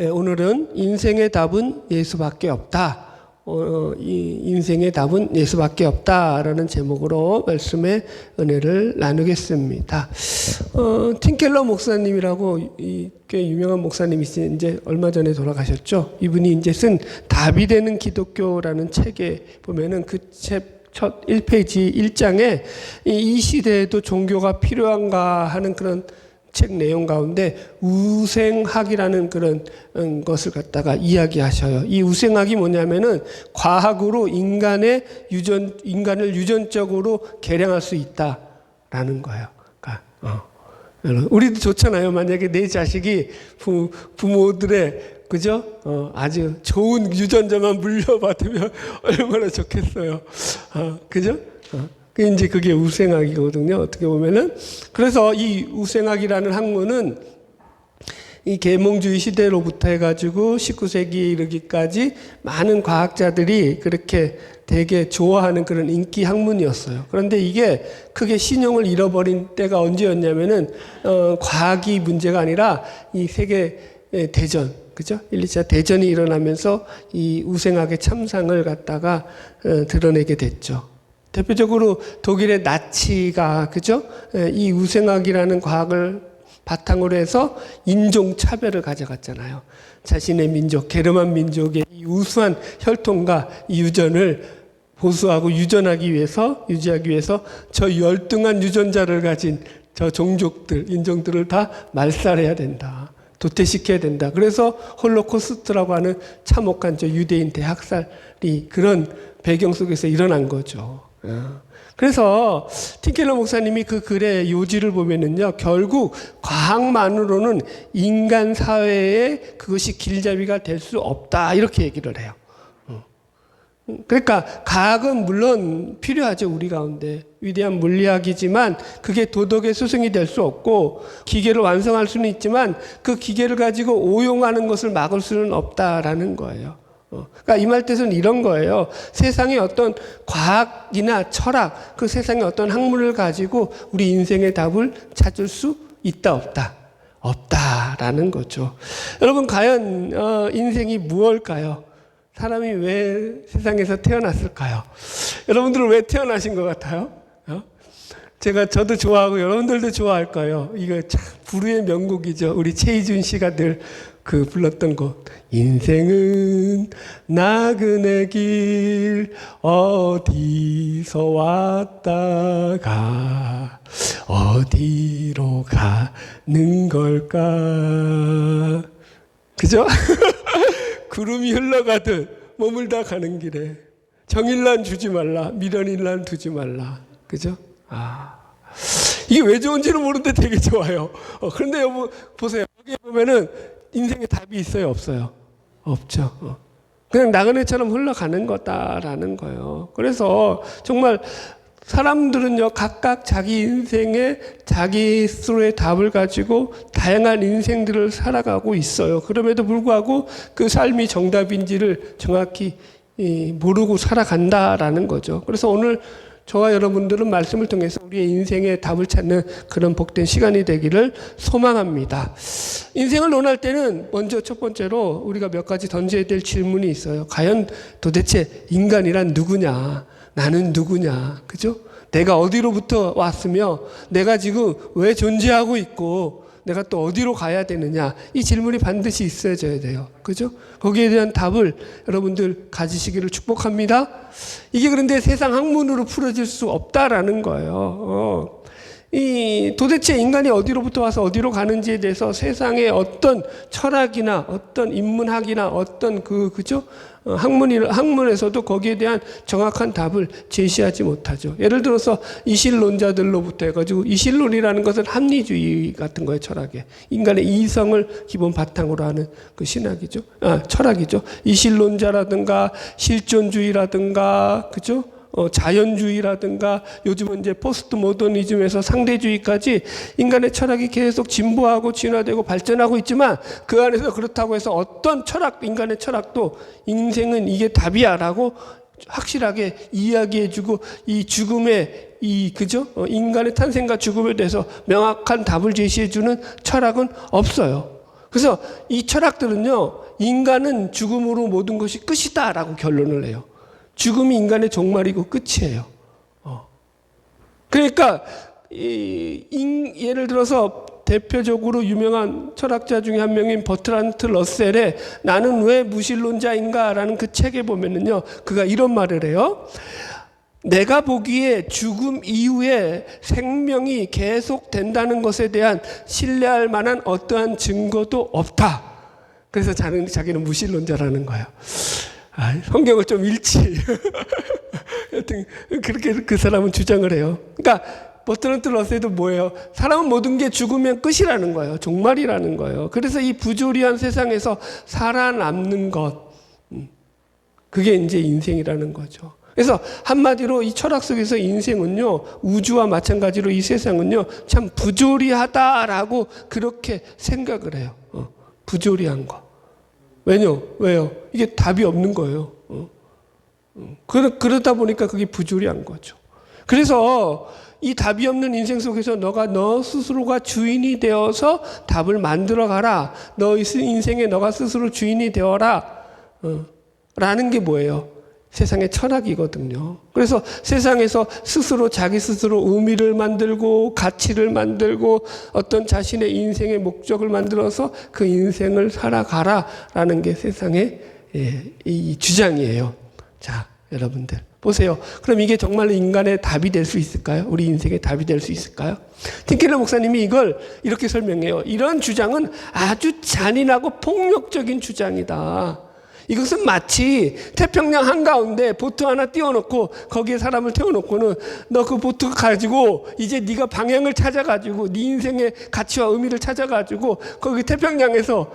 오늘은 인생의 답은 예수밖에 없다. 인생의 답은 예수밖에 없다라는 제목으로 말씀의 은혜를 나누겠습니다. 팀켈러 목사님이라고 꽤 유명한 목사님이신 이제 얼마 전에 돌아가셨죠. 이분이 이제 쓴 답이 되는 기독교라는 책에 보면은 그 책 첫 1페이지 1장에 이 시대에도 종교가 필요한가 하는 그런 책 내용 가운데 우생학이라는 그런 것을 갖다가 이야기하셔요. 이 우생학이 뭐냐면은 과학으로 인간을 유전적으로 개량할 수 있다라는 거예요. 그러니까 우리도 좋잖아요. 만약에 내 자식이 부모들의 그죠? 아주 좋은 유전자만 물려받으면 얼마나 좋겠어요. 그죠? 그게 우생학이거든요. 어떻게 보면은. 그래서 이 우생학이라는 학문은 이 계몽주의 시대로부터 해가지고 19세기에 이르기까지 많은 과학자들이 그렇게 되게 좋아하는 그런 인기 학문이었어요. 그런데 이게 크게 신용을 잃어버린 때가 언제였냐면은, 과학이 문제가 아니라 이 세계 대전, 그죠? 1, 2차 대전이 일어나면서 이 우생학의 참상을 갖다가 드러내게 됐죠. 대표적으로 독일의 나치가, 그죠? 이 우생학이라는 과학을 바탕으로 해서 인종차별을 가져갔잖아요. 자신의 민족, 게르만 민족의 이 우수한 혈통과 이 유전을 보수하고 유지하기 위해서 저 열등한 유전자를 가진 저 종족들, 인종들을 다 말살해야 된다. 도태시켜야 된다. 그래서 홀로코스트라고 하는 참혹한 저 유대인 대학살이 그런 배경 속에서 일어난 거죠. 그래서 팀켈러 목사님이 그 글의 요지를 보면은요, 결국 과학만으로는 인간 사회에 그것이 길잡이가 될 수 없다. 이렇게 얘기를 해요. 그러니까 과학은 물론 필요하죠. 우리 가운데 위대한 물리학이지만 그게 도덕의 스승이 될 수 없고 기계를 완성할 수는 있지만 그 기계를 가지고 오용하는 것을 막을 수는 없다라는 거예요. 그러니까 이 말 뜻은 이런 거예요. 세상에 어떤 과학이나 철학, 그 세상에 어떤 학문을 가지고 우리 인생의 답을 찾을 수 있다 없다? 없다라는 거죠. 여러분, 과연 인생이 무엇일까요? 사람이 왜 세상에서 태어났을까요? 여러분들은 왜 태어나신 것 같아요? 저도 좋아하고 여러분들도 좋아할 거예요. 이거 참 불후의 명곡이죠. 우리 최희준 씨가 늘 불렀던 곡. 인생은 나그네 길 어디서 왔다가 어디로 가는 걸까? 그죠? 구름이 흘러가듯 머물다 가는 길에 정일난 주지 말라, 미련일난 두지 말라. 그죠? 이게 왜 좋은지는 모르는데 되게 좋아요. 그런데 여러분 보세요. 여기 보면은 인생에 답이 있어요, 없어요? 없죠. 그냥 나그네처럼 흘러가는 거다라는 거예요. 그래서 정말 사람들은요, 각각 자기 인생에 자기 스스로의 답을 가지고 다양한 인생들을 살아가고 있어요. 그럼에도 불구하고 그 삶이 정답인지를 정확히 모르고 살아간다라는 거죠. 그래서 오늘 저와 여러분들은 말씀을 통해서 우리의 인생의 답을 찾는 그런 복된 시간이 되기를 소망합니다. 인생을 논할 때는 먼저 첫 번째로 우리가 몇 가지 던져야 될 질문이 있어요. 과연 도대체 인간이란 누구냐? 나는 누구냐? 그죠? 내가 어디로부터 왔으며 내가 지금 왜 존재하고 있고 내가 또 어디로 가야 되느냐? 이 질문이 반드시 있어져야 돼요. 그죠? 거기에 대한 답을 여러분들 가지시기를 축복합니다. 이게 그런데 세상 학문으로 풀어질 수 없다라는 거예요. 도대체 인간이 어디로부터 와서 어디로 가는지에 대해서 세상의 어떤 철학이나 어떤 인문학이나 어떤 그죠? 학문에서도 거기에 대한 정확한 답을 제시하지 못하죠. 예를 들어서 이실론자들로부터 해가지고, 이실론이라는 것은 합리주의 같은 거예요, 철학에. 인간의 이성을 기본 바탕으로 하는 그 신학이죠. 철학이죠. 이실론자라든가 실존주의라든가, 그죠? 자연주의라든가 요즘은 이제 포스트 모더니즘에서 상대주의까지 인간의 철학이 계속 진보하고 진화되고 발전하고 있지만 그 안에서 그렇다고 해서 어떤 철학, 인간의 철학도 인생은 이게 답이야라고 확실하게 이야기해주고 이 죽음의 그죠? 인간의 탄생과 죽음에 대해서 명확한 답을 제시해주는 철학은 없어요. 그래서 이 철학들은요, 인간은 죽음으로 모든 것이 끝이다라고 결론을 내요. 죽음이 인간의 종말이고 끝이에요. 그러니까 예를 들어서 대표적으로 유명한 철학자 중에 한 명인 버트란트 러셀의 나는 왜 무신론자인가 라는 그 책에 보면은요, 그가 이런 말을 해요. 내가 보기에 죽음 이후에 생명이 계속된다는 것에 대한 신뢰할 만한 어떠한 증거도 없다. 그래서 자기는 무신론자라는 거예요. 성경을 좀 읽지. 하여튼 그렇게 그 사람은 주장을 해요. 그러니까 버트란트 러셀도 뭐예요? 사람은 모든 게 죽으면 끝이라는 거예요. 종말이라는 거예요. 그래서 이 부조리한 세상에서 살아남는 것, 그게 이제 인생이라는 거죠. 그래서 한마디로 이 철학 속에서 인생은요, 우주와 마찬가지로 이 세상은요, 참 부조리하다라고 그렇게 생각을 해요. 부조리한 거. 왜요? 이게 답이 없는 거예요. 그러다 보니까 그게 부조리한 거죠. 그래서 이 답이 없는 인생 속에서 너 스스로가 주인이 되어서 답을 만들어 가라. 너 인생에 너가 스스로 주인이 되어라. 라는 게 뭐예요? 세상의 철학이거든요. 그래서 세상에서 스스로 자기 스스로 의미를 만들고 가치를 만들고 어떤 자신의 인생의 목적을 만들어서 그 인생을 살아가라라는 게 세상의 이 주장이에요. 자, 여러분들 보세요. 그럼 이게 정말로 인간의 답이 될 수 있을까요? 우리 인생의 답이 될 수 있을까요? 팀켈러 목사님이 이걸 이렇게 설명해요. 이런 주장은 아주 잔인하고 폭력적인 주장이다. 이것은 마치 태평양 한가운데 보트 하나 띄워놓고 거기에 사람을 태워놓고는 너 그 보트 가지고 이제 네가 방향을 찾아가지고 네 인생의 가치와 의미를 찾아가지고 거기 태평양에서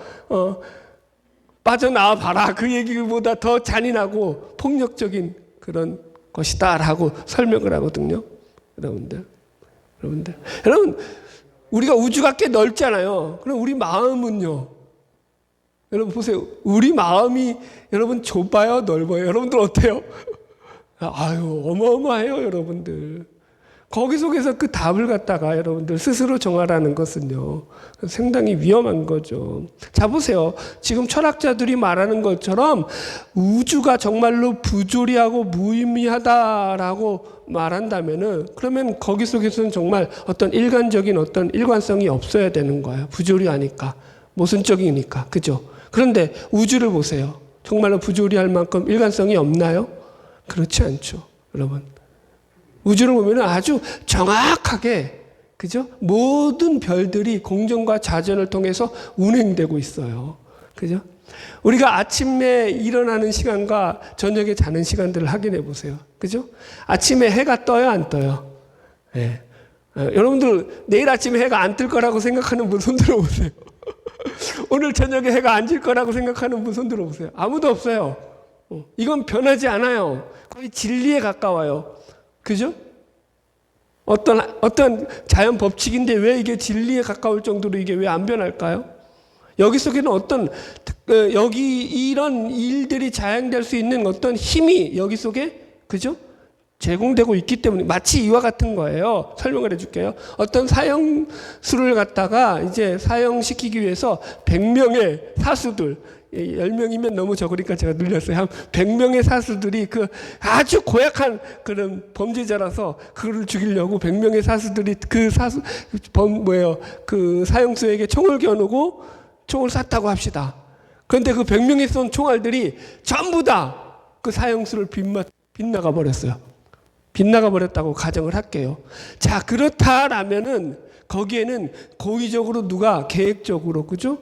빠져나와 봐라. 그 얘기보다 더 잔인하고 폭력적인 그런 것이다 라고 설명을 하거든요. 여러분 우리가 우주가 꽤 넓잖아요. 그럼 우리 마음은요, 여러분 보세요. 우리 마음이 여러분 좁아요, 넓어요? 여러분들 어때요? 아유, 어마어마해요, 여러분들. 거기 속에서 그 답을 갖다가 여러분들 스스로 정하라는 것은요, 상당히 위험한 거죠. 자, 보세요. 지금 철학자들이 말하는 것처럼 우주가 정말로 부조리하고 무의미하다라고 말한다면은, 그러면 거기 속에서는 정말 어떤 일관적인 어떤 일관성이 없어야 되는 거예요. 부조리하니까. 모순적이니까. 그죠? 그런데 우주를 보세요. 정말로 부조리할 만큼 일관성이 없나요? 그렇지 않죠, 여러분. 우주를 보면 아주 정확하게, 그죠? 모든 별들이 공전과 자전을 통해서 운행되고 있어요. 그죠? 우리가 아침에 일어나는 시간과 저녁에 자는 시간들을 확인해 보세요. 그죠? 아침에 해가 떠요, 안 떠요? 네. 여러분들 내일 아침에 해가 안 뜰 거라고 생각하는 분 손 들어보세요. 오늘 저녁에 해가 안 질 거라고 생각하는 분 손 들어보세요. 아무도 없어요. 이건 변하지 않아요. 거의 진리에 가까워요. 그죠? 어떤 자연 법칙인데 왜 이게 진리에 가까울 정도로 이게 왜 안 변할까요? 여기 속에는 여기 이런 일들이 자행될 수 있는 어떤 힘이 여기 속에, 그죠? 제공되고 있기 때문에 마치 이와 같은 거예요. 설명을 해줄게요. 어떤 사형수를 갖다가 이제 사형시키기 위해서 100명의 사수들, 10명이면 너무 적으니까 제가 늘렸어요. 한 100명의 사수들이 그 아주 고약한 그런 범죄자라서 그를 죽이려고 100명의 사수들이 그 사형수에게 총을 겨누고 총을 쐈다고 합시다. 그런데 그 100명이 쏜 총알들이 전부 다 그 사형수를 빗나가 버렸어요. 빗나가 버렸다고 가정을 할게요. 자, 그렇다라면은 거기에는 고의적으로 누가 계획적으로, 그죠?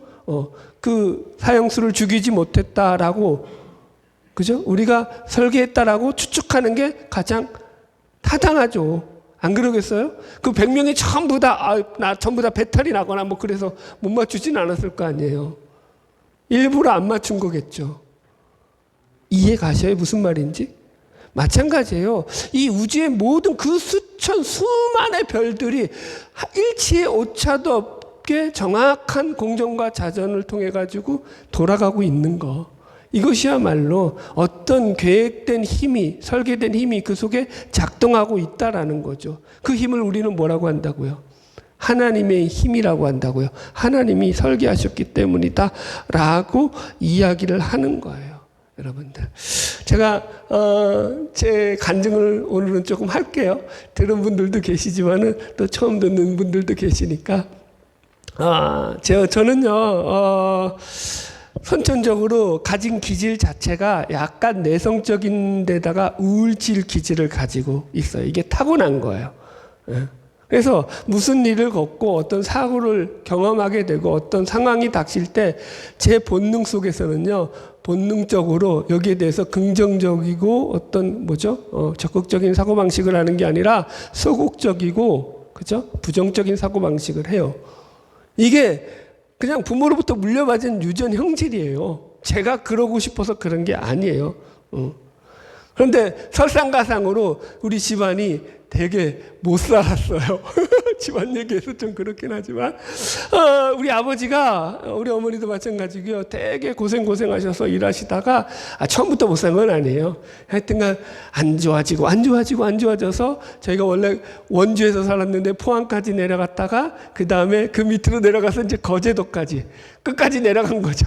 그 사형수를 죽이지 못했다라고, 그죠? 우리가 설계했다라고 추측하는 게 가장 타당하죠. 안 그러겠어요? 그 100명이 전부 다 배탈이 나거나 뭐 그래서 못 맞추진 않았을 거 아니에요. 일부러 안 맞춘 거겠죠. 이해 가셔요? 무슨 말인지? 마찬가지예요. 이 우주의 모든 그 수많은 별들이 일치의 오차도 없게 정확한 공전과 자전을 통해 가지고 돌아가고 있는 거. 이것이야말로 어떤 계획된 힘이, 설계된 힘이 그 속에 작동하고 있다라는 거죠. 그 힘을 우리는 뭐라고 한다고요? 하나님의 힘이라고 한다고요. 하나님이 설계하셨기 때문이다 라고 이야기를 하는 거예요. 여러분들, 제가 제 간증을 오늘은 조금 할게요. 들은 분들도 계시지만은 또 처음 듣는 분들도 계시니까 저는요 선천적으로 가진 기질 자체가 약간 내성적인 데다가 우울질 기질을 가지고 있어요. 이게 타고난 거예요. 그래서 무슨 일을 겪고 어떤 사고를 경험하게 되고 어떤 상황이 닥칠 때 제 본능 속에서는요, 본능적으로 여기에 대해서 긍정적이고 어떤 적극적인 사고방식을 하는 게 아니라 소극적이고, 그죠? 부정적인 사고방식을 해요. 이게 그냥 부모로부터 물려받은 유전 형질이에요. 제가 그러고 싶어서 그런 게 아니에요. 그런데 설상가상으로 우리 집안이 되게 못 살았어요. 집안 얘기해서 좀 그렇긴 하지만 우리 아버지가, 우리 어머니도 마찬가지고요, 되게 고생하셔서 일하시다가 처음부터 못 산 건 아니에요. 하여튼간 안 좋아져서 저희가 원래 원주에서 살았는데 포항까지 내려갔다가 그 다음에 그 밑으로 내려가서 이제 거제도까지 끝까지 내려간 거죠.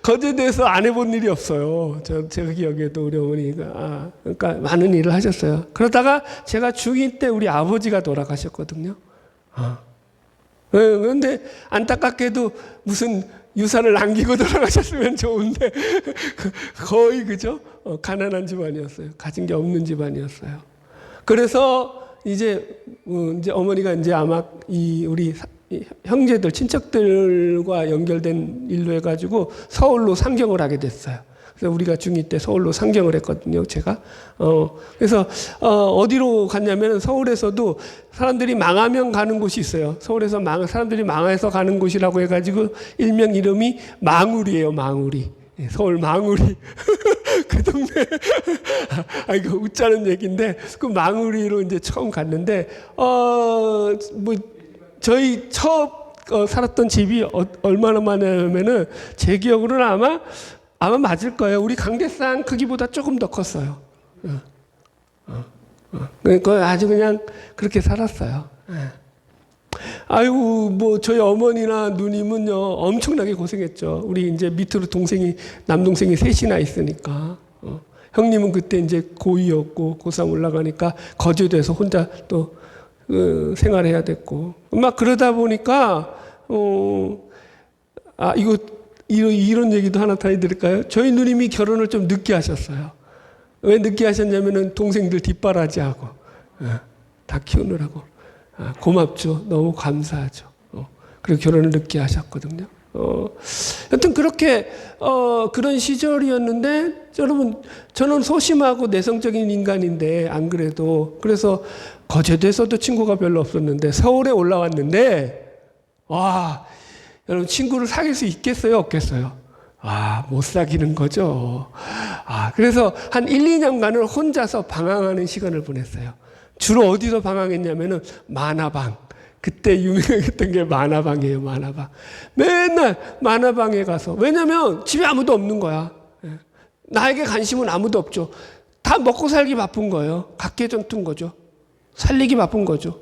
거제도에서 안 해본 일이 없어요. 제가 기억에도 우리 어머니가 그러니까 많은 일을 하셨어요. 그러다가 제가 중2 때 우리 아버지가 돌아가셨거든요. 그런데 안타깝게도 무슨 유산을 남기고 돌아가셨으면 좋은데 거의 그죠? 가난한 집안이었어요. 가진 게 없는 집안이었어요. 그래서 이제 어머니가 이제 아마 우리 형제들, 친척들과 연결된 일로 해가지고 서울로 상경을 하게 됐어요. 그래서 우리가 중2 때 서울로 상경을 했거든요, 제가. 그래서 어디로 갔냐면 서울에서도 사람들이 망하면 가는 곳이 있어요. 서울에서 사람들이 망해서 가는 곳이라고 해가지고 일명 이름이 망우리예요, 망우리. 서울 망우리. 그 동네. 이거 웃자는 얘기인데, 그 망우리로 이제 처음 갔는데, 저희 처음 살았던 집이 얼마나 많냐면은 제 기억으로는 아마 맞을 거예요. 우리 강대산 크기보다 조금 더 컸어요. 그러니까 아주 그냥 그렇게 살았어요. 아이고, 저희 어머니나 누님은요 엄청나게 고생했죠. 우리 이제 밑으로 남동생이 셋이나 있으니까. 형님은 그때 이제 고2였고 고3 올라가니까 거제도에서 혼자 또 생활해야 됐고, 막 그러다 보니까 이런 얘기도 하나 더 해드릴까요? 저희 누님이 결혼을 좀 늦게 하셨어요. 왜 늦게 하셨냐면은 동생들 뒷바라지하고 다 키우느라고. 고맙죠. 너무 감사하죠. 그리고 결혼을 늦게 하셨거든요. 여튼 그렇게 그런 시절이었는데, 여러분, 저는 소심하고 내성적인 인간인데 안 그래도, 그래서 거제도에서도 친구가 별로 없었는데 서울에 올라왔는데, 와, 여러분, 친구를 사귈 수 있겠어요, 없겠어요? 못 사귀는 거죠. 그래서 한 1, 2년간을 혼자서 방황하는 시간을 보냈어요. 주로 어디서 방황했냐면은 만화방. 그때 유명했던 게 만화방이에요, 만화방. 맨날 만화방에 가서. 왜냐면 집에 아무도 없는 거야. 나에게 관심은 아무도 없죠. 다 먹고 살기 바쁜 거예요. 각계전투인 거죠. 살리기 바쁜 거죠.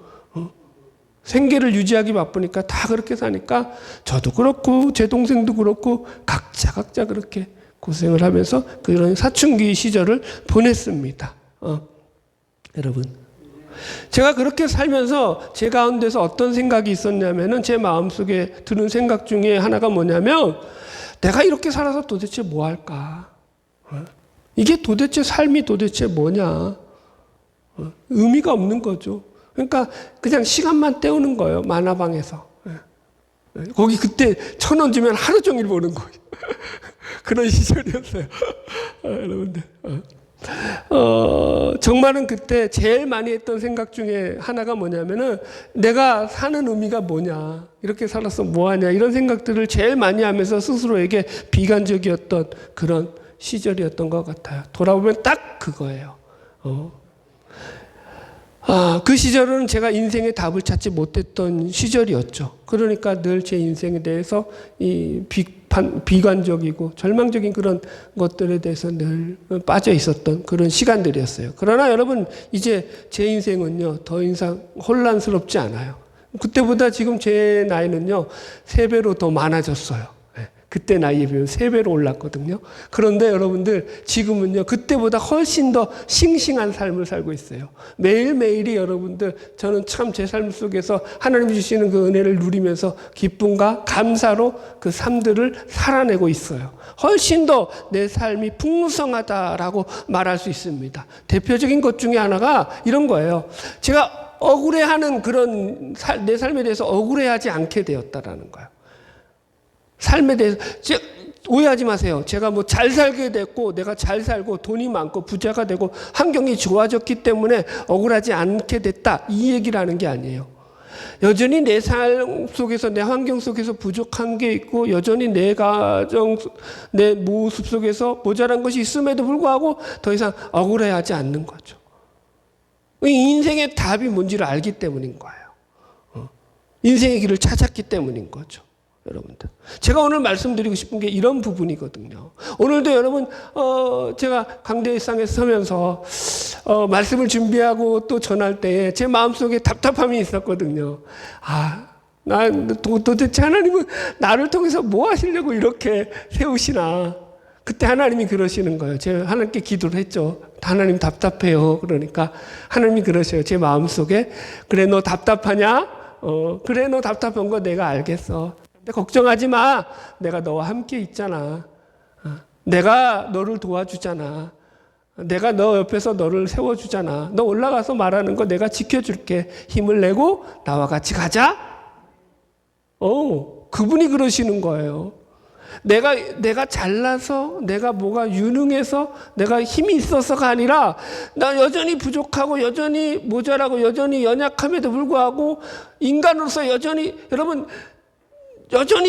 생계를 유지하기 바쁘니까 다 그렇게 사니까 저도 그렇고 제 동생도 그렇고 각자 그렇게 고생을 하면서 그런 사춘기 시절을 보냈습니다. 여러분, 제가 그렇게 살면서 제 가운데서 어떤 생각이 있었냐면은, 제 마음속에 드는 생각 중에 하나가 뭐냐면, 내가 이렇게 살아서 도대체 뭐 할까? 이게 도대체 삶이 도대체 뭐냐? 의미가 없는 거죠. 그러니까 그냥 시간만 때우는 거예요, 만화방에서. 거기 그때 1,000원 주면 하루 종일 보는 거예요. 그런 시절이었어요. 여러분들. 정말은 그때 제일 많이 했던 생각 중에 하나가 뭐냐면은, 내가 사는 의미가 뭐냐, 이렇게 살아서 뭐하냐, 이런 생각들을 제일 많이 하면서 스스로에게 비관적이었던 그런 시절이었던 것 같아요. 돌아보면 딱 그거예요. 그 시절은 제가 인생의 답을 찾지 못했던 시절이었죠. 그러니까 늘 제 인생에 대해서 이 비관적이고 절망적인 그런 것들에 대해서 늘 빠져 있었던 그런 시간들이었어요. 그러나 여러분, 이제 제 인생은요 더 이상 혼란스럽지 않아요. 그때보다 지금 제 나이는요 3배로 더 많아졌어요. 그때 나이에 비하면 3배로 올랐거든요. 그런데 여러분들 지금은요 그때보다 훨씬 더 싱싱한 삶을 살고 있어요. 매일매일이 여러분들 저는 참 제 삶 속에서 하나님 주시는 그 은혜를 누리면서 기쁨과 감사로 그 삶들을 살아내고 있어요. 훨씬 더 내 삶이 풍성하다라고 말할 수 있습니다. 대표적인 것 중에 하나가 이런 거예요. 제가 억울해하는 그런 내 삶에 대해서 억울해하지 않게 되었다라는 거예요. 삶에 대해서 오해하지 마세요. 제가 뭐 잘 살게 됐고 내가 잘 살고 돈이 많고 부자가 되고 환경이 좋아졌기 때문에 억울하지 않게 됐다 이 얘기를 하는 게 아니에요. 여전히 내 삶 속에서 내 환경 속에서 부족한 게 있고 여전히 내 가정 내 모습 속에서 모자란 것이 있음에도 불구하고 더 이상 억울해하지 않는 거죠. 인생의 답이 뭔지를 알기 때문인 거예요. 인생의 길을 찾았기 때문인 거죠. 여러분들, 제가 오늘 말씀드리고 싶은 게 이런 부분이거든요. 오늘도 여러분, 제가 강대상에 서면서 말씀을 준비하고 또 전할 때에 제 마음속에 답답함이 있었거든요. 난 도대체 하나님은 나를 통해서 뭐 하시려고 이렇게 세우시나. 그때 하나님이 그러시는 거예요. 제가 하나님께 기도를 했죠. 하나님 답답해요. 그러니까 하나님이 그러셔요. 제 마음속에 그래 너 답답하냐? 그래 너 답답한 거 내가 알겠어. 걱정하지 마. 내가 너와 함께 있잖아. 내가 너를 도와주잖아. 내가 너 옆에서 너를 세워주잖아. 너 올라가서 말하는 거 내가 지켜줄게. 힘을 내고 나와 같이 가자. 그분이 그러시는 거예요. 내가 잘나서 내가 뭐가 유능해서 내가 힘이 있어서가 아니라 나 여전히 부족하고 여전히 모자라고 여전히 연약함에도 불구하고 인간으로서 여전히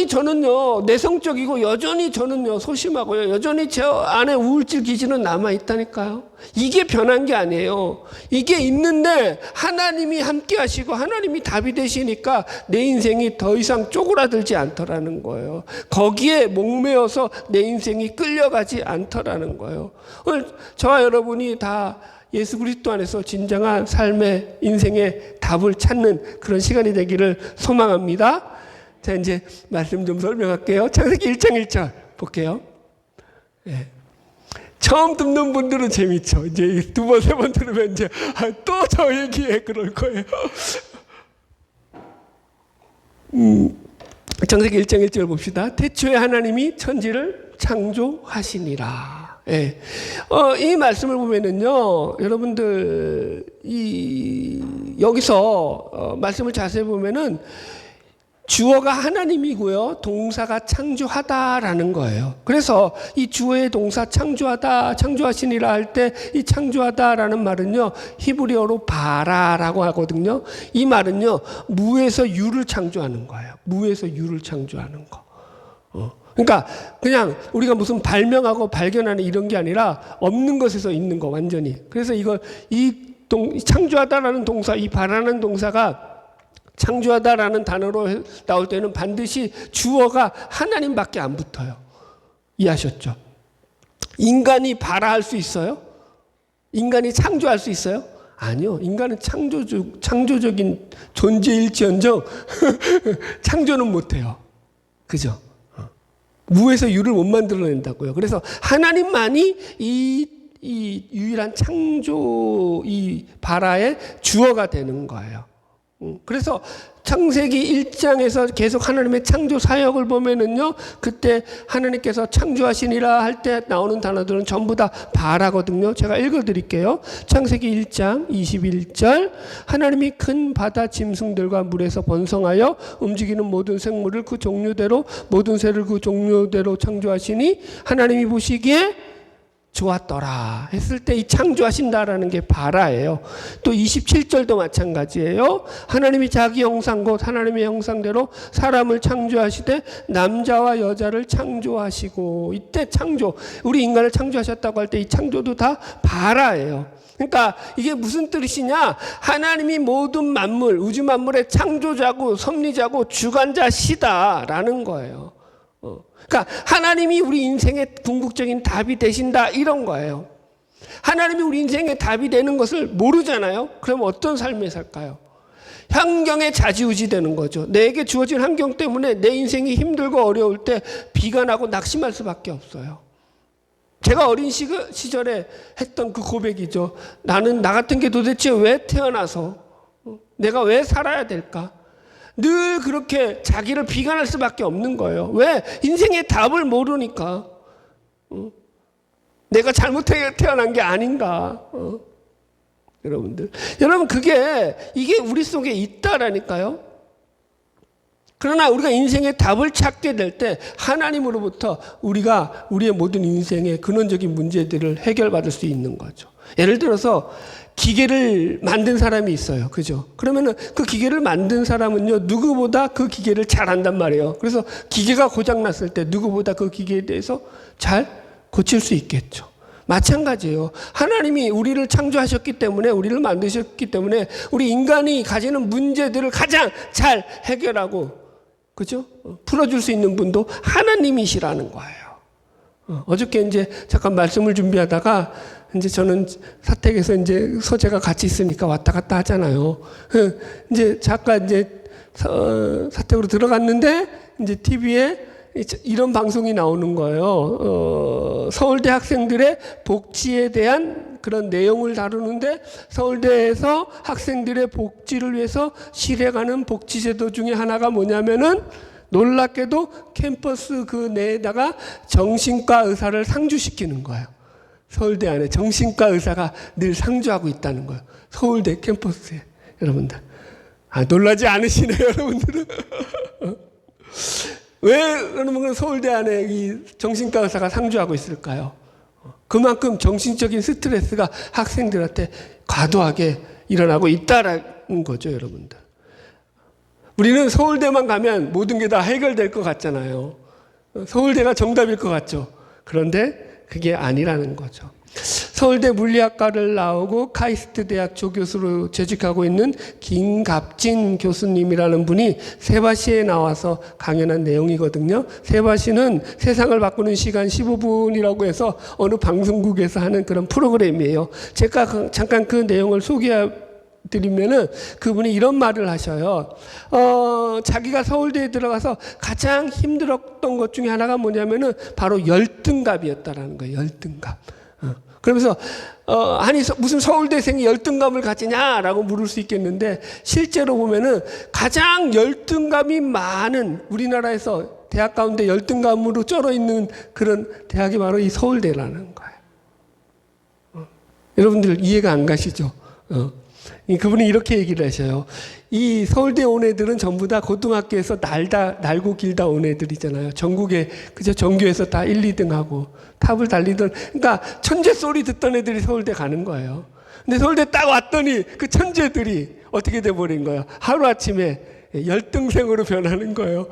저는요 내성적이고 여전히 저는요 소심하고요 여전히 제 안에 우울증 기질은 남아있다니까요. 이게 변한 게 아니에요. 이게 있는데 하나님이 함께 하시고 하나님이 답이 되시니까 내 인생이 더 이상 쪼그라들지 않더라는 거예요. 거기에 목매어서 내 인생이 끌려가지 않더라는 거예요. 오늘 저와 여러분이 다 예수 그리스도 안에서 진정한 삶의 인생의 답을 찾는 그런 시간이 되기를 소망합니다. 자, 이제 말씀 좀 설명할게요. 창세기 1장 1절 볼게요. 예. 처음 듣는 분들은 재밌죠. 이제 2번, 3번 들으면 이제 또 저 얘기해 그럴 거예요. 창세기 1장 1절 봅시다. 태초에 하나님이 천지를 창조하시니라. 예. 이 말씀을 보면은요, 여러분들 여기서 말씀을 자세히 보면은 주어가 하나님이고요. 동사가 창조하다라는 거예요. 그래서 이 주어의 동사 창조하다, 창조하시니라 할 때 이 창조하다라는 말은요. 히브리어로 바라라고 하거든요. 이 말은요. 무에서 유를 창조하는 거예요. 무에서 유를 창조하는 거. 그러니까 그냥 우리가 무슨 발명하고 발견하는 이런 게 아니라 없는 것에서 있는 거 완전히. 그래서 창조하다라는 동사, 이 바라는 동사가 창조하다라는 단어로 나올 때는 반드시 주어가 하나님밖에 안 붙어요. 이해하셨죠? 인간이 발아할 수 있어요? 인간이 창조할 수 있어요? 아니요. 인간은 창조적인 존재일지언정 창조는 못해요. 그죠? 무에서 유를 못 만들어낸다고요. 그래서 하나님만이 이 유일한 창조 이 발아의 주어가 되는 거예요. 그래서 창세기 1장에서 계속 하나님의 창조 사역을 보면은요, 그때 하나님께서 창조하시니라 할 때 나오는 단어들은 전부 다 바라거든요. 제가 읽어드릴게요. 창세기 1장 21절 하나님이 큰 바다 짐승들과 물에서 번성하여 움직이는 모든 생물을 그 종류대로 모든 새를 그 종류대로 창조하시니 하나님이 보시기에 좋았더라 했을 때 이 창조하신다라는 게 바라예요. 또 27절도 마찬가지예요. 하나님이 자기 형상 곧 하나님의 형상대로 사람을 창조하시되 남자와 여자를 창조하시고 이때 창조 우리 인간을 창조하셨다고 할 때 이 창조도 다 바라예요. 그러니까 이게 무슨 뜻이냐? 하나님이 모든 만물 우주 만물의 창조자고 섭리자고 주관자시다라는 거예요. 그러니까 하나님이 우리 인생의 궁극적인 답이 되신다 이런 거예요. 하나님이 우리 인생의 답이 되는 것을 모르잖아요. 그럼 어떤 삶을 살까요? 환경에 좌지우지 되는 거죠. 내게 주어진 환경 때문에 내 인생이 힘들고 어려울 때 비관하고 낙심할 수밖에 없어요. 제가 어린 시절에 했던 그 고백이죠. 나는 나 같은 게 도대체 왜 태어나서 내가 왜 살아야 될까? 늘 그렇게 자기를 비관할 수밖에 없는 거예요. 왜? 인생의 답을 모르니까. 내가 잘못해 태어난 게 아닌가. 여러분들. 여러분, 이게 우리 속에 있다라니까요. 그러나 우리가 인생의 답을 찾게 될 때 하나님으로부터 우리가 우리의 모든 인생의 근원적인 문제들을 해결받을 수 있는 거죠. 예를 들어서 기계를 만든 사람이 있어요. 그죠? 그러면은 그 기계를 만든 사람은요, 누구보다 그 기계를 잘 안단 말이에요. 그래서 기계가 고장났을 때 누구보다 그 기계에 대해서 잘 고칠 수 있겠죠. 마찬가지예요. 하나님이 우리를 창조하셨기 때문에, 우리를 만드셨기 때문에 우리 인간이 가지는 문제들을 가장 잘 해결하고, 그죠? 풀어줄 수 있는 분도 하나님이시라는 거예요. 어저께 이제 잠깐 말씀을 준비하다가 이제 저는 사택에서 이제 서재가 같이 있으니까 왔다 갔다 하잖아요. 이제 잠깐 이제 사택으로 들어갔는데 이제 TV에 이런 방송이 나오는 거예요. 서울대 학생들의 복지에 대한 그런 내용을 다루는데, 서울대에서 학생들의 복지를 위해서 실행하는 복지제도 중에 하나가 뭐냐면은, 놀랍게도 캠퍼스 그 내에다가 정신과 의사를 상주시키는 거예요. 서울대 안에 정신과 의사가 늘 상주하고 있다는 거예요. 서울대 캠퍼스에. 여러분들. 놀라지 않으시네요, 여러분들은. 왜 그러면 서울대 안에 이 정신과 의사가 상주하고 있을까요? 그만큼 정신적인 스트레스가 학생들한테 과도하게 일어나고 있다라는 거죠, 여러분들. 우리는 서울대만 가면 모든 게 다 해결될 것 같잖아요. 서울대가 정답일 것 같죠. 그런데 그게 아니라는 거죠. 서울대 물리학과를 나오고 카이스트 대학 조교수로 재직하고 있는 김갑진 교수님이라는 분이 세바시에 나와서 강연한 내용이거든요. 세바시는 세상을 바꾸는 시간 15분이라고 해서 어느 방송국에서 하는 그런 프로그램이에요. 제가 잠깐 그 내용을 소개해드리면은 그분이 이런 말을 하셔요. 자기가 서울대에 들어가서 가장 힘들었던 것 중에 하나가 뭐냐면은 바로 열등감이었다라는 거예요. 열등감. 그러면서 아니 무슨 서울대생이 열등감을 가지냐라고 물을 수 있겠는데, 실제로 보면은 가장 열등감이 많은 우리나라에서 대학 가운데 열등감으로 쩔어 있는 그런 대학이 바로 이 서울대라는 거예요. 여러분들 이해가 안 가시죠? 그분이 이렇게 얘기를 하셔요. 이 서울대 온 애들은 전부 다 고등학교에서 날고 길다 온 애들이잖아요. 전국에, 그죠? 전교에서 다 1, 2등 하고 탑을 달리던, 그러니까 천재 소리 듣던 애들이 서울대 가는 거예요. 근데 서울대 딱 왔더니 그 천재들이 어떻게 돼버린 거예요? 하루아침에 열등생으로 변하는 거예요.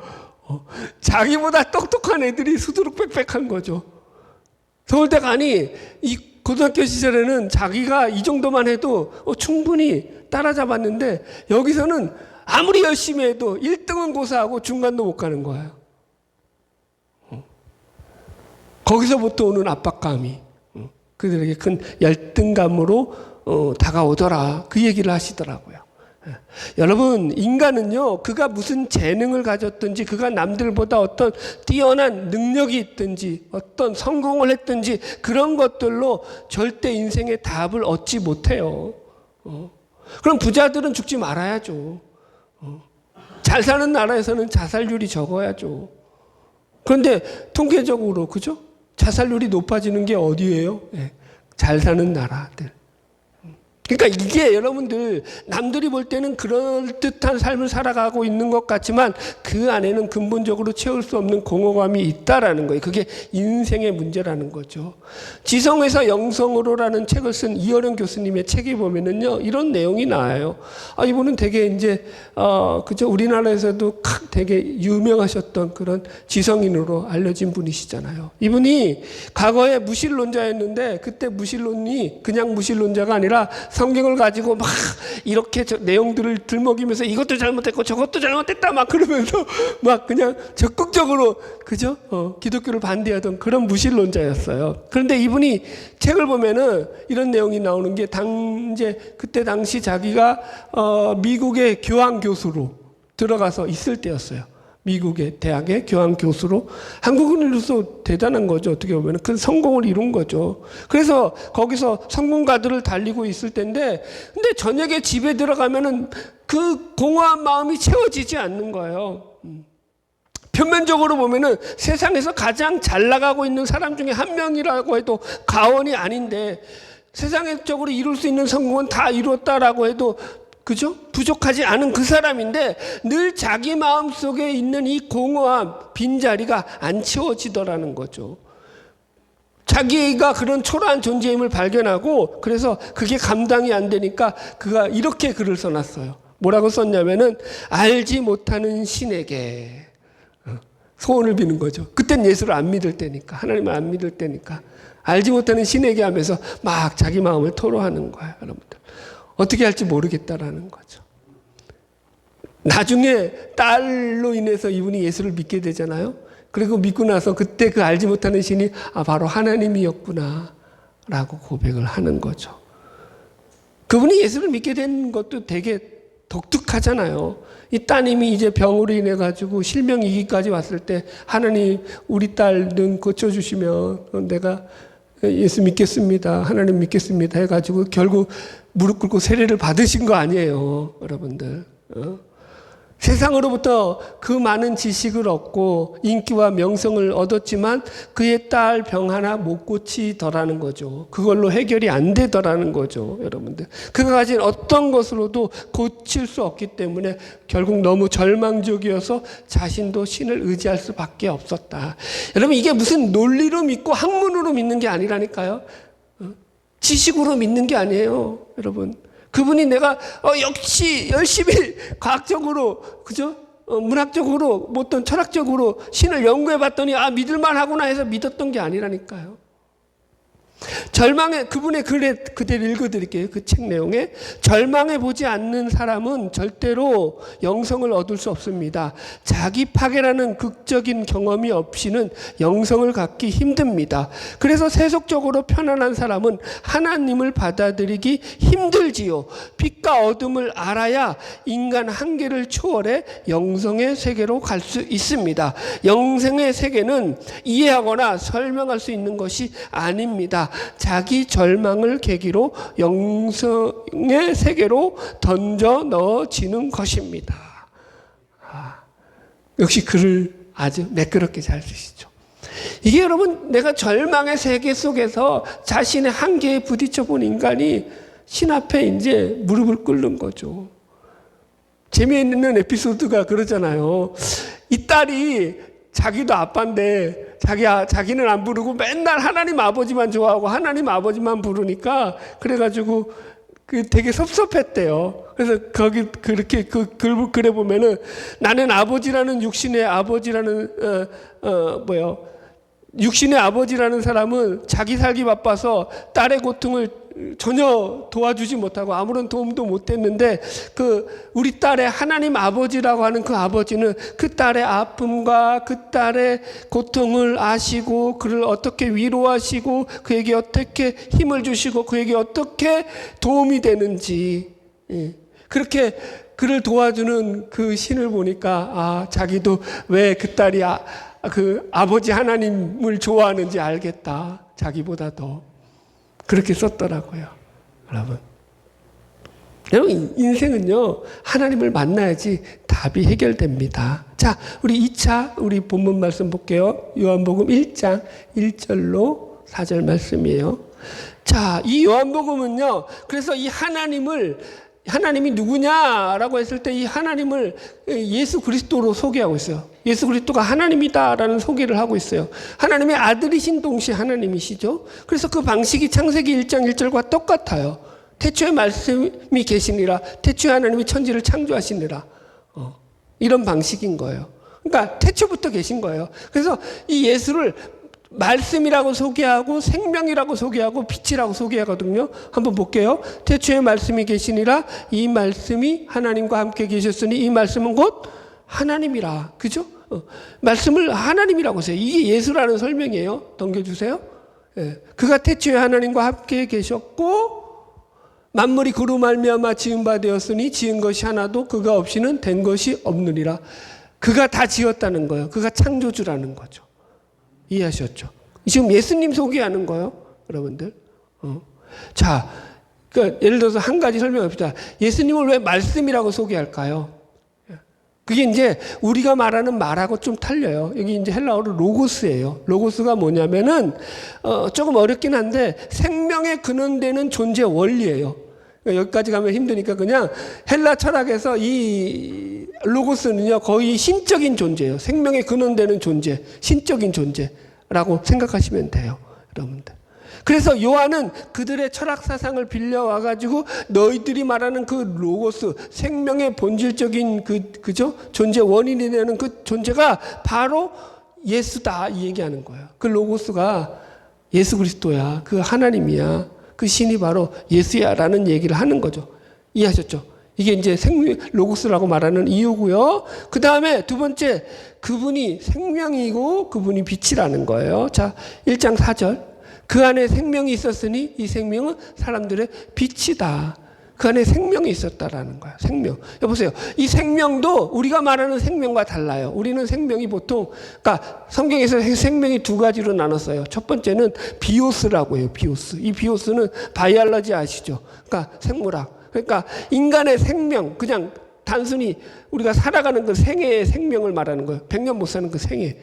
자기보다 똑똑한 애들이 수두룩 빽빽한 거죠. 서울대 가니 이 고등학교 시절에는 자기가 이 정도만 해도 충분히 따라잡았는데, 여기서는 아무리 열심히 해도 1등은 고사하고 중간도 못 가는 거예요. 거기서부터 오는 압박감이 그들에게 큰 열등감으로 다가오더라, 그 얘기를 하시더라고요. 여러분, 인간은요, 그가 무슨 재능을 가졌든지, 그가 남들보다 어떤 뛰어난 능력이 있든지, 어떤 성공을 했든지, 그런 것들로 절대 인생의 답을 얻지 못해요. 그럼 부자들은 죽지 말아야죠. 잘 사는 나라에서는 자살률이 적어야죠. 그런데 통계적으로, 그죠? 자살률이 높아지는 게 어디예요? 네, 잘 사는 나라들. 그러니까 이게 여러분들, 남들이 볼 때는 그럴듯한 삶을 살아가고 있는 것 같지만 그 안에는 근본적으로 채울 수 없는 공허감이 있다라는 거예요. 그게 인생의 문제라는 거죠. 지성에서 영성으로라는 책을 쓴 이어령 교수님의 책에 보면은요, 이런 내용이 나와요. 이분은 되게 이제 그죠? 우리나라에서도 되게 유명하셨던 그런 지성인으로 알려진 분이시잖아요. 이분이 과거에 무신론자였는데, 그때 무신론이 그냥 무신론자가 아니라 성경을 가지고 막 이렇게 내용들을 들먹이면서 이것도 잘못했고 저것도 잘못했다 막 그러면서 막 그냥 적극적으로 그죠? 기독교를 반대하던 그런 무신론자였어요. 그런데 이분이 책을 보면은 이런 내용이 나오는 게 이제 그때 당시 자기가 미국의 교황 교수로 들어가서 있을 때였어요. 미국의 대학의 교황 교수로. 한국인으로서 대단한 거죠. 어떻게 보면 큰 성공을 이룬 거죠. 그래서 거기서 성공가들을 달리고 있을 텐데, 근데 저녁에 집에 들어가면은 그 공허한 마음이 채워지지 않는 거예요. 표면적으로 보면은 세상에서 가장 잘 나가고 있는 사람 중에 한 명이라고 해도 과언이 아닌데, 세상적으로 이룰 수 있는 성공은 다 이뤘다라고 해도 그죠? 부족하지 않은 그 사람인데 늘 자기 마음속에 있는 이 공허한 빈자리가 안 채워지더라는 거죠. 자기가 그런 초라한 존재임을 발견하고, 그래서 그게 감당이 안 되니까 그가 이렇게 글을 써놨어요. 뭐라고 썼냐면은 알지 못하는 신에게, 소원을 비는 거죠. 그땐 예수를 안 믿을 때니까, 하나님을 안 믿을 때니까 알지 못하는 신에게 하면서 막 자기 마음을 토로하는 거예요. 여러분들 어떻게 할지 모르겠다라는 거죠. 나중에 딸로 인해서 이분이 예수를 믿게 되잖아요. 그리고 믿고 나서 그때 그 알지 못하는 신이 바로 하나님이었구나 라고 고백을 하는 거죠. 그분이 예수를 믿게 된 것도 되게 독특하잖아요. 이 따님이 이제 병으로 인해 가지고 실명이기까지 왔을 때, 하나님 우리 딸 눈 고쳐주시면 내가 예수 믿겠습니다, 하나님 믿겠습니다 해가지고 결국 무릎 꿇고 세례를 받으신 거 아니에요, 여러분들. 세상으로부터 그 많은 지식을 얻고 인기와 명성을 얻었지만 그의 딸 병 하나 못 고치더라는 거죠. 그걸로 해결이 안 되더라는 거죠, 여러분들. 그가 가진 어떤 것으로도 고칠 수 없기 때문에 결국 너무 절망적이어서 자신도 신을 의지할 수밖에 없었다. 여러분, 이게 무슨 논리로 믿고 학문으로 믿는 게 아니라니까요. 지식으로 믿는 게 아니에요, 여러분. 그분이 내가 역시 열심히 과학적으로, 그죠? 문학적으로, 뭐 어떤 철학적으로 신을 연구해 봤더니 믿을만 하구나 해서 믿었던 게 아니라니까요. 절망에, 그분의 글에 그대로 읽어드릴게요. 그 책 내용에, 절망해 보지 않는 사람은 절대로 영성을 얻을 수 없습니다. 자기 파괴라는 극적인 경험이 없이는 영성을 갖기 힘듭니다. 그래서 세속적으로 편안한 사람은 하나님을 받아들이기 힘들지요. 빛과 어둠을 알아야 인간 한계를 초월해 영성의 세계로 갈 수 있습니다. 영성의 세계는 이해하거나 설명할 수 있는 것이 아닙니다. 자기 절망을 계기로 영성의 세계로 던져 넣어지는 것입니다. 역시 글을 아주 매끄럽게 잘 쓰시죠. 이게 여러분, 내가 절망의 세계 속에서 자신의 한계에 부딪혀 본 인간이 신 앞에 이제 무릎을 꿇는 거죠. 재미있는 에피소드가 그러잖아요. 이 딸이 자기도 아빠인데 자기는 안 부르고 맨날 하나님 아버지만 좋아하고 하나님 아버지만 부르니까, 그래가지고 되게 섭섭했대요. 그래서 거기 그렇게 그 글에 보면은, 나는 아버지라는 육신의 아버지라는 육신의 아버지라는 사람은 자기 살기 바빠서 딸의 고통을 전혀 도와주지 못하고 아무런 도움도 못했는데, 우리 딸의 하나님 아버지라고 하는 그 아버지는 그 딸의 아픔과 그 딸의 고통을 아시고 그를 어떻게 위로하시고 그에게 어떻게 힘을 주시고 그에게 어떻게 도움이 되는지, 그렇게 그를 도와주는 그 신을 보니까 자기도 왜 그 딸이 그 아버지 하나님을 좋아하는지 알겠다, 자기보다 더. 그렇게 썼더라고요, 여러분. 여러분, 인생은요, 하나님을 만나야지 답이 해결됩니다. 자, 우리 2차 우리 본문 말씀 볼게요. 요한복음 1장 1절로 4절 말씀이에요. 자, 이 요한복음은요, 그래서 이 하나님이 누구냐라고 했을 때 이 하나님을 예수 그리스도로 소개하고 있어요. 예수 그리스도가 하나님이다라는 소개를 하고 있어요. 하나님의 아들이신 동시에 하나님이시죠. 그래서 그 방식이 창세기 1장 1절과 똑같아요. 태초에 말씀이 계시니라, 태초에 하나님이 천지를 창조하시니라, 이런 방식인 거예요. 그러니까 태초부터 계신 거예요. 그래서 이 예수를 말씀이라고 소개하고 생명이라고 소개하고 빛이라고 소개하거든요. 한번 볼게요. 태초에 말씀이 계시니라. 이 말씀이 하나님과 함께 계셨으니 이 말씀은 곧 하나님이라. 그죠? 말씀을 하나님이라고 해요. 이게 예수라는 설명이에요. 넘겨주세요. 예. 그가 태초에 하나님과 함께 계셨고 만물이 그로 말미암아 지은 바 되었으니 지은 것이 하나도 그가 없이는 된 것이 없느니라. 그가 다 지었다는 거예요. 그가 창조주라는 거죠. 이해하셨죠? 지금 예수님 소개하는 거예요, 여러분들. 자, 그러니까 예를 들어서 한 가지 설명합시다. 예수님을 왜 말씀이라고 소개할까요? 그게 이제 우리가 말하는 말하고 좀 틀려요. 여기 이제 헬라어로 로고스예요. 로고스가 뭐냐면은 조금 어렵긴 한데 생명에 근원되는 존재 원리예요. 그러니까 여기까지 가면 힘드니까 그냥 헬라 철학에서 이 로고스는요 거의 신적인 존재예요. 생명에 근원되는 존재, 신적인 존재라고 생각하시면 돼요, 여러분들. 그래서 요한은 그들의 철학 사상을 빌려와 가지고 너희들이 말하는 그 로고스, 생명의 본질적인 그죠? 존재 원인이 되는 그 존재가 바로 예수다 이 얘기하는 거예요. 그 로고스가 예수 그리스도야. 그 하나님이야. 그 신이 바로 예수야라는 얘기를 하는 거죠. 이해하셨죠? 이게 이제 로고스라고 말하는 이유고요. 그 다음에 두 번째, 그분이 생명이고 그분이 빛이라는 거예요. 자, 1장 4절. 그 안에 생명이 있었으니 이 생명은 사람들의 빛이다. 그 안에 생명이 있었다라는 거야. 생명. 여보세요. 이 생명도 우리가 말하는 생명과 달라요. 우리는 생명이 보통, 그러니까 성경에서 생명이 두 가지로 나눴어요. 첫 번째는 비오스라고 해요. 비오스. 이 비오스는 바이올로지 아시죠? 그러니까 생물학. 그러니까 인간의 생명, 그냥 단순히 우리가 살아가는 그 생애의 생명을 말하는 거예요. 100년 못 사는 그 생애.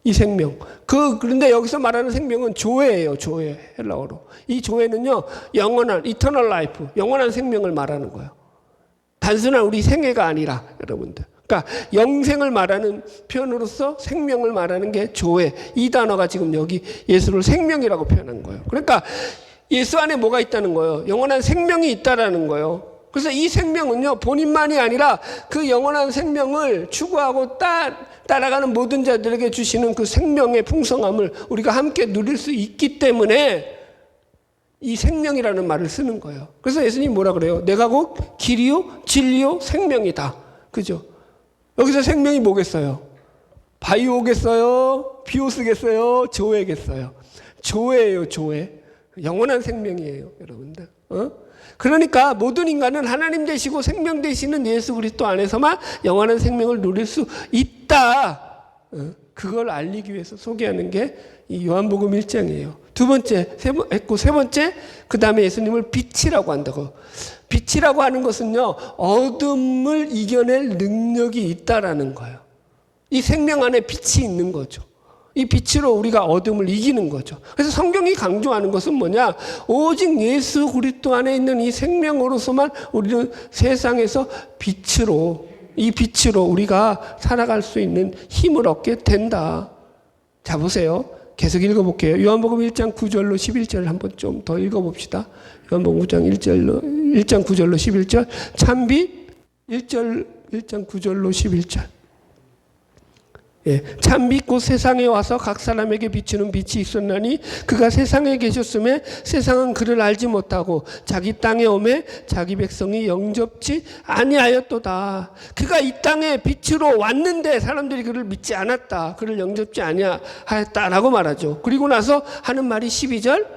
이 생명. 그런데 여기서 말하는 생명은 조회예요. 조회. 헬라어로. 이 조회는요, 영원한, eternal life. 영원한 생명을 말하는 거예요. 단순한 우리 생애가 아니라, 여러분들. 그러니까 영생을 말하는 표현으로서 생명을 말하는 게 조회. 이 단어가 지금 여기 예수를 생명이라고 표현한 거예요. 그러니까 예수 안에 뭐가 있다는 거예요? 영원한 생명이 있다라는 거예요. 그래서 이 생명은요, 본인만이 아니라 그 영원한 생명을 추구하고 따라가는 모든 자들에게 주시는 그 생명의 풍성함을 우리가 함께 누릴 수 있기 때문에 이 생명이라는 말을 쓰는 거예요. 그래서 예수님이 뭐라 그래요? 내가 곧 길이요, 진리요, 생명이다. 그죠? 여기서 생명이 뭐겠어요? 바이오겠어요? 비오스겠어요? 조회겠어요? 조회예요, 조회. 영원한 생명이에요, 여러분들. 그러니까 모든 인간은 하나님 되시고 생명 되시는 예수 그리스도 안에서만 영원한 생명을 누릴 수 있다. 그걸 알리기 위해서 소개하는 게 이 요한복음 1장이에요. 두 번째, 세 번째, 그 다음에 예수님을 빛이라고 한다고. 빛이라고 하는 것은요, 어둠을 이겨낼 능력이 있다라는 거예요. 이 생명 안에 빛이 있는 거죠. 이 빛으로 우리가 어둠을 이기는 거죠. 그래서 성경이 강조하는 것은 뭐냐? 오직 예수 그리스도 안에 있는 이 생명으로서만 우리는 세상에서 이 빛으로 우리가 살아갈 수 있는 힘을 얻게 된다. 자, 보세요. 계속 읽어볼게요. 요한복음 1장 9절로 11절 한번 좀 더 읽어봅시다. 요한복음 1장 9절로 11절. 참빛 1장 9절로 11절. 예, 참빛 곧 세상에 와서 각 사람에게 비추는 빛이 있었나니 그가 세상에 계셨음에 세상은 그를 알지 못하고 자기 땅에 오매 자기 백성이 영접지 아니하였도다. 그가 이 땅에 빛으로 왔는데 사람들이 그를 믿지 않았다. 그를 영접지 아니하였다라고 말하죠. 그리고 나서 하는 말이 12절.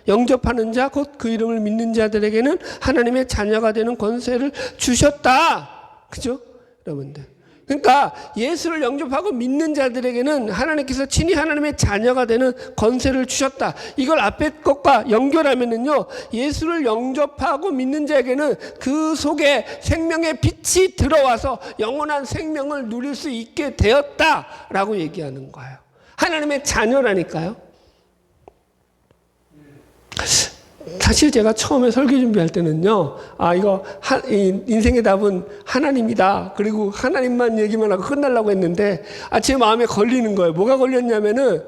영접하는 자 곧 그 이름을 믿는 자들에게는 하나님의 자녀가 되는 권세를 주셨다. 그죠? 여러분들. 그러니까 예수를 영접하고 믿는 자들에게는 하나님께서 친히 하나님의 자녀가 되는 권세를 주셨다. 이걸 앞에 것과 연결하면은요, 예수를 영접하고 믿는 자에게는 그 속에 생명의 빛이 들어와서 영원한 생명을 누릴 수 있게 되었다라고 얘기하는 거예요. 하나님의 자녀라니까요. 사실 제가 처음에 설교 준비할 때는요, 인생의 답은 하나님이다. 그리고 하나님만 얘기만 하고 끝나려고 했는데, 제 마음에 걸리는 거예요. 뭐가 걸렸냐면은,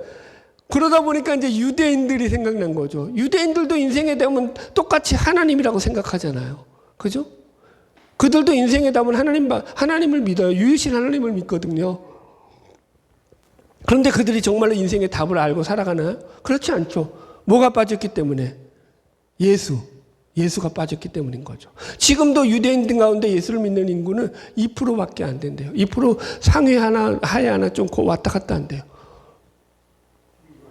그러다 보니까 이제 유대인들이 생각난 거죠. 유대인들도 인생의 답은 똑같이 하나님이라고 생각하잖아요. 그죠? 그들도 인생의 답은 하나님을 믿어요. 유일신 하나님을 믿거든요. 그런데 그들이 정말로 인생의 답을 알고 살아가나요? 그렇지 않죠. 뭐가 빠졌기 때문에? 예수가 빠졌기 때문인 거죠. 지금도 유대인들 가운데 예수를 믿는 인구는 2%밖에 안 된대요. 2% 상위 하나, 하위 하나 좀 왔다 갔다 한대요.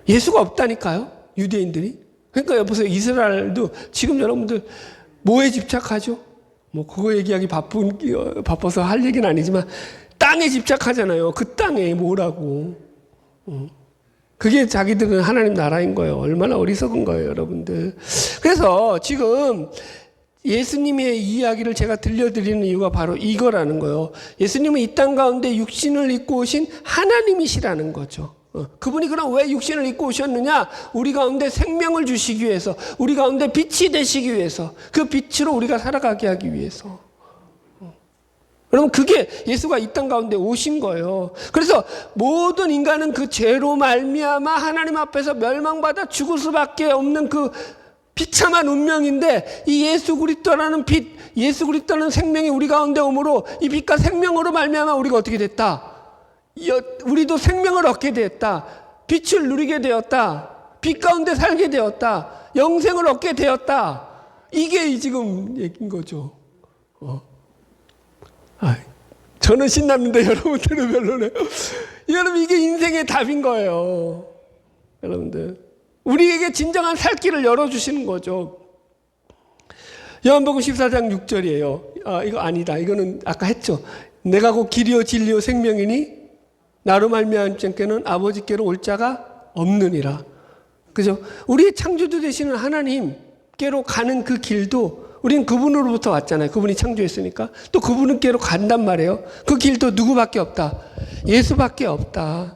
예수가 없다니까요, 유대인들이. 그러니까 여보세요, 이스라엘도 지금 여러분들 뭐에 집착하죠? 뭐 그거 얘기하기 바빠서 할 얘기는 아니지만 땅에 집착하잖아요. 그 땅에 뭐라고. 그게 자기들은 하나님 나라인 거예요. 얼마나 어리석은 거예요, 여러분들. 그래서 지금 예수님의 이야기를 제가 들려드리는 이유가 바로 이거라는 거예요. 예수님은 이 땅 가운데 육신을 입고 오신 하나님이시라는 거죠. 그분이 그럼 왜 육신을 입고 오셨느냐? 우리 가운데 생명을 주시기 위해서, 우리 가운데 빛이 되시기 위해서, 그 빛으로 우리가 살아가게 하기 위해서. 여러분, 그게 예수가 이 땅 가운데 오신 거예요. 그래서 모든 인간은 그 죄로 말미암아 하나님 앞에서 멸망받아 죽을 수밖에 없는 그 비참한 운명인데, 이 예수 그리스도라는 빛, 예수 그리스도라는 생명이 우리 가운데 오므로 이 빛과 생명으로 말미암아 우리가 어떻게 됐다? 우리도 생명을 얻게 되었다. 빛을 누리게 되었다. 빛 가운데 살게 되었다. 영생을 얻게 되었다. 이게 지금 얘기인 거죠. 저는 신났는데 여러분들은 별로네요. 여러분, 이게 인생의 답인 거예요. 여러분들, 우리에게 진정한 살 길을 열어주시는 거죠. 요한복음 14장 6절이에요. 이거 아니다. 이거는 아까 했죠. 내가 곧 길이요 진리요 생명이니 나로 말미암은 자께는 아버지께로 올 자가 없느니라. 그죠? 우리의 창조주 되시는 하나님께로 가는 그 길도 우리는 그분으로부터 왔잖아요. 그분이 창조했으니까. 또 그분께로 간단 말이에요. 그 길도 누구밖에 없다? 예수밖에 없다.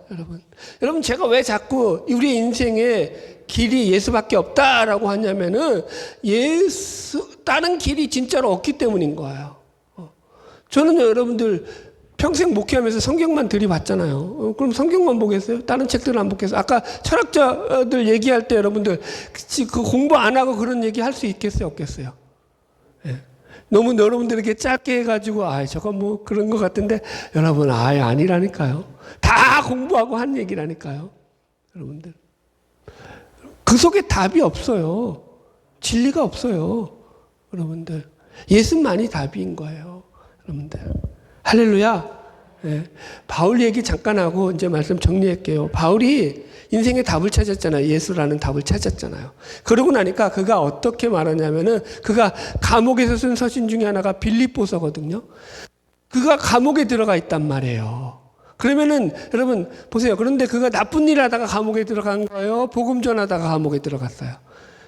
여러분, 제가 왜 자꾸 우리 인생의 길이 예수밖에 없다라고 하냐면은 다른 길이 진짜로 없기 때문인 거예요. 저는 여러분들 평생 목회하면서 성경만 들이봤잖아요. 그럼 성경만 보겠어요? 다른 책들은 안 보겠어요? 아까 철학자들 얘기할 때 여러분들 그 공부 안 하고 그런 얘기 할 수 있겠어요? 없겠어요? 예. 너무 여러분들에게 짧게 해가지고 저거 뭐 그런 것 같은데 여러분 아니라니까요. 다 공부하고 한 얘기라니까요. 여러분들 그 속에 답이 없어요. 진리가 없어요. 여러분들 예수만이 답인 거예요. 여러분들 할렐루야. 예. 바울 얘기 잠깐 하고 이제 말씀 정리할게요. 바울이 인생의 답을 찾았잖아요. 예수라는 답을 찾았잖아요. 그러고 나니까 그가 어떻게 말하냐면은 그가 감옥에서 쓴 서신 중에 하나가 빌립보서거든요. 그가 감옥에 들어가 있단 말이에요. 그러면은 여러분 보세요. 그런데 그가 나쁜 일 하다가 감옥에 들어간 거예요? 복음 전하다가 감옥에 들어갔어요?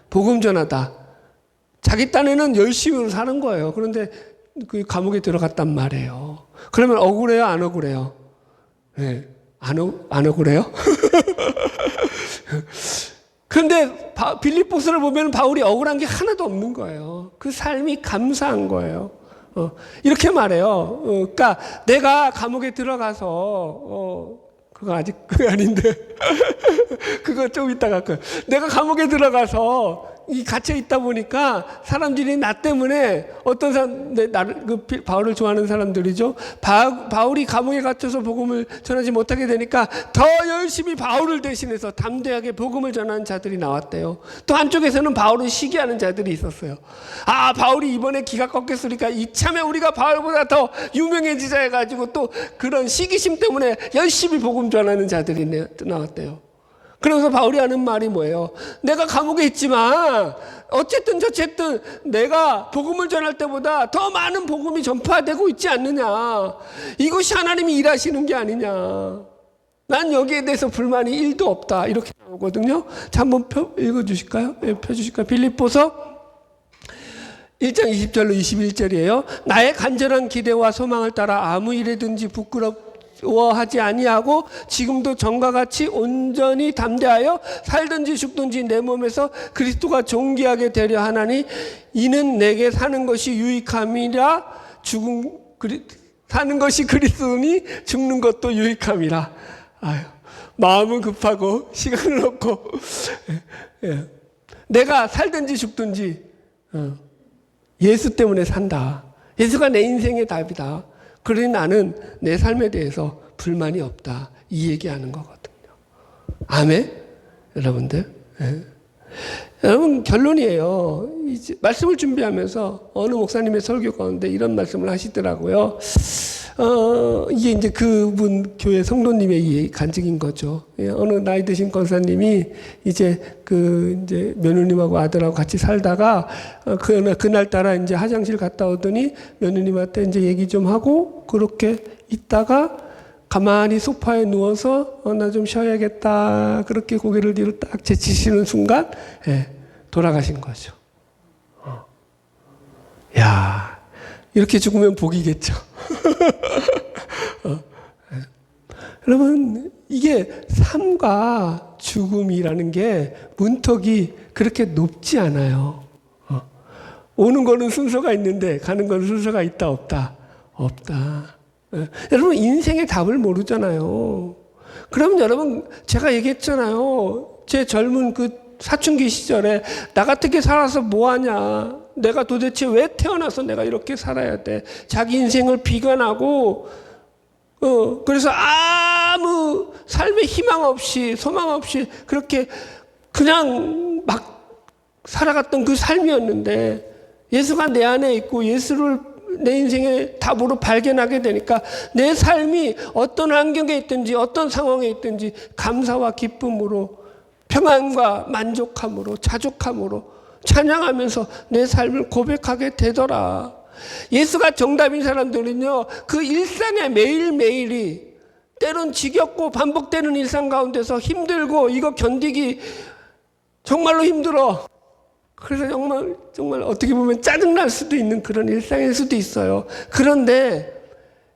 복음 전하다. 자기 딴에는 열심히 사는 거예요. 그런데 그 감옥에 들어갔단 말이에요. 그러면 억울해요? 안 억울해요? 네. 안 억울해요? 그런데 빌립보서를 보면 바울이 억울한 게 하나도 없는 거예요. 그 삶이 감사한 거예요. 이렇게 말해요. 그러니까 내가 감옥에 들어가서 그거 아직 그게 아닌데 그거 좀 이따가 내가 감옥에 들어가서 갇혀 있다 보니까 사람들이 나 때문에 어떤 사람, 바울을 좋아하는 사람들이죠. 바울이 감옥에 갇혀서 복음을 전하지 못하게 되니까 더 열심히 바울을 대신해서 담대하게 복음을 전하는 자들이 나왔대요. 또 한쪽에서는 바울을 시기하는 자들이 있었어요. 바울이 이번에 기가 꺾였으니까 이참에 우리가 바울보다 더 유명해지자 해가지고 또 그런 시기심 때문에 열심히 복음 전하는 자들이 나왔대요. 그래서 바울이 하는 말이 뭐예요? 내가 감옥에 있지만 어쨌든 저쨌든 내가 복음을 전할 때보다 더 많은 복음이 전파되고 있지 않느냐. 이것이 하나님이 일하시는 게 아니냐. 난 여기에 대해서 불만이 1도 없다. 이렇게 나오거든요. 자, 한번 읽어주실까요? 펴주실까요? 빌립보서 1장 20절로 21절이에요. 나의 간절한 기대와 소망을 따라 아무 일에든지 부끄러워하지 아니하고 지금도 전과 같이 온전히 담대하여 살든지 죽든지 내 몸에서 그리스도가 존귀하게 되려 하나니 이는 내게 사는 것이 유익함이라 사는 것이 그리스도니 죽는 것도 유익함이라. 마음은 급하고 시간은 없고 내가 살든지 죽든지 예수 때문에 산다. 예수가 내 인생의 답이다. 그러니 나는 내 삶에 대해서 불만이 없다. 이 얘기하는 거거든요. 아멘? 여러분들. 예. 여러분, 결론이에요. 이제 말씀을 준비하면서 어느 목사님의 설교 가운데 이런 말씀을 하시더라고요. 이게 이제 그분 교회 성도님의 간증인 거죠. 예, 어느 나이 드신 권사님이 이제 이제 며느님하고 아들하고 같이 살다가 그날따라 이제 화장실 갔다 오더니 며느님한테 이제 얘기 좀 하고 그렇게 있다가 가만히 소파에 누워서 나 좀 쉬어야겠다 그렇게 고개를 뒤로 딱 제치시는 순간 예, 돌아가신 거죠. 야, 이렇게 죽으면 복이겠죠. 여러분, 이게 삶과 죽음이라는 게 문턱이 그렇게 높지 않아요. 오는 거는 순서가 있는데 가는 거는 순서가 있다 없다? 없다. 여러분, 인생의 답을 모르잖아요. 그럼 여러분, 제가 얘기했잖아요. 제 젊은 사춘기 시절에 나 같은 게 살아서 뭐하냐, 내가 도대체 왜 태어나서 내가 이렇게 살아야 돼, 자기 인생을 비관하고 그래서 아무 삶의 희망 없이 소망 없이 그렇게 그냥 막 살아갔던 그 삶이었는데, 예수가 내 안에 있고 예수를 내 인생의 답으로 발견하게 되니까 내 삶이 어떤 환경에 있든지 어떤 상황에 있든지 감사와 기쁨으로, 평안과 만족함으로, 자족함으로 찬양하면서 내 삶을 고백하게 되더라. 예수가 정답인 사람들은요, 그 일상의 매일매일이 때론 지겹고 반복되는 일상 가운데서 힘들고 이거 견디기 정말로 힘들어. 그래서 정말 어떻게 보면 짜증날 수도 있는 그런 일상일 수도 있어요. 그런데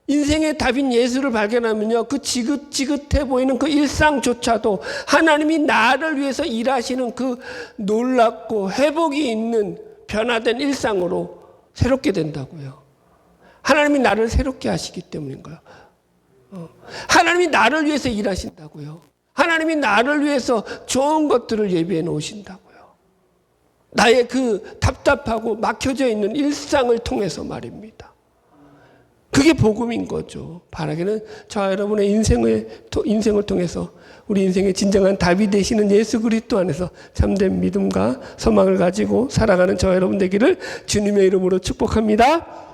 인생의 답인 예수를 발견하면요, 그 지긋지긋해 보이는 그 일상조차도 하나님이 나를 위해서 일하시는 그 놀랍고 회복이 있는 변화된 일상으로 새롭게 된다고요. 하나님이 나를 새롭게 하시기 때문인 거예요. 하나님이 나를 위해서 일하신다고요. 하나님이 나를 위해서 좋은 것들을 예비해 놓으신다고요. 나의 그 답답하고 막혀져 있는 일상을 통해서 말입니다. 그게 복음인 거죠. 바라기는 저와 여러분의 인생을 통해서 우리 인생의 진정한 답이 되시는 예수 그리스도 안에서 참된 믿음과 소망을 가지고 살아가는 저와 여러분 되기를 주님의 이름으로 축복합니다.